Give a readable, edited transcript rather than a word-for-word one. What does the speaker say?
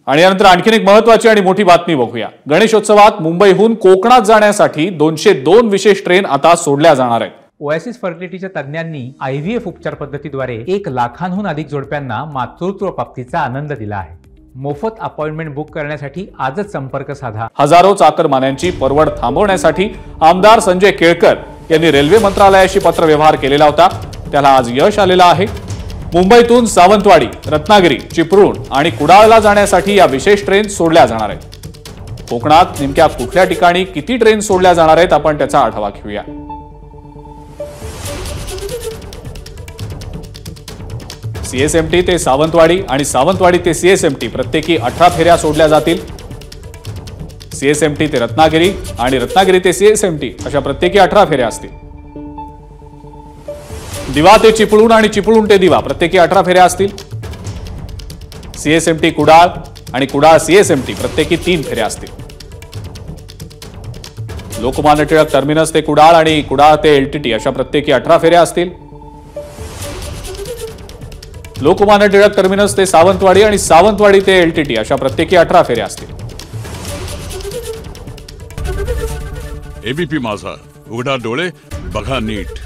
आणि यानंतर आणखीन एक महत्त्वाची आणि मोठी बातमी बघूया। गणेशोत्सवात मुंबईहून कोकणात जाण्यासाठी 202 विशेष ट्रेन आता सोडल्या जाणार आहेत। ओएसिस फर्टिलिटीच्या तज्ञांनी आयव्हीएफ उपचार पद्धतीद्वारे 1 लाखांहून अधिक जोडप्यांना मातृत्व प्राप्तीचा आनंद दिला आहे। मोफत अपॉइंटमेंट बुक करण्यासाठी आजच संपर्क साधा। हजारो चाकरमान्यांची परवड थांबवण्यासाठी आमदार संजय केळकर यांनी रेल्वे मंत्रालयाशी पत्रव्यवहार केलेला होता, त्याला आज यश आलेलं आहे। मुंबईतून सावंतवाडी, रत्नागिरी, चिपळूण आणि कुडाळला जाण्यासाठी या विशेष ट्रेन सोडल्या जाणार आहेत। कोकणात नेमक्या कुठल्या ठिकाणी किती ट्रेन सोडल्या जाणार आहेत आपण त्याचा आढावा घेऊया। सीएसएमटी ते सावंतवाडी आणि सावंतवाडी ते सीएसएमटी प्रत्येकी 18 फेऱ्या सोडल्या जातील। सीएसएमटी ते रत्नागिरी आणि रत्नागिरी ते सीएसएमटी अशा प्रत्येकी 18 फेऱ्या असतील। दिवा ते चिपळूण आणि चिपळूण ते दिवा प्रत्येकी 18 फेऱ्या असतील। सीएसएमटी कुडाळ आणि कुडाळ सीएसएमटी प्रत्येकी 3 फेऱ्या असतील। लोकमान्य टिळक टर्मिनस ते कुडाळ आणि कुडाळ ते एलटीटी अशा प्रत्येकी 18 फेऱ्या असतील। लोकमान्य टिळक टर्मिनस ते सावंतवाडी आणि सावंतवाडी ते एलटीटी अशा प्रत्येकी 18 फेऱ्या असतील। एबीपी माझा, उघडा डोळे बघा नीट।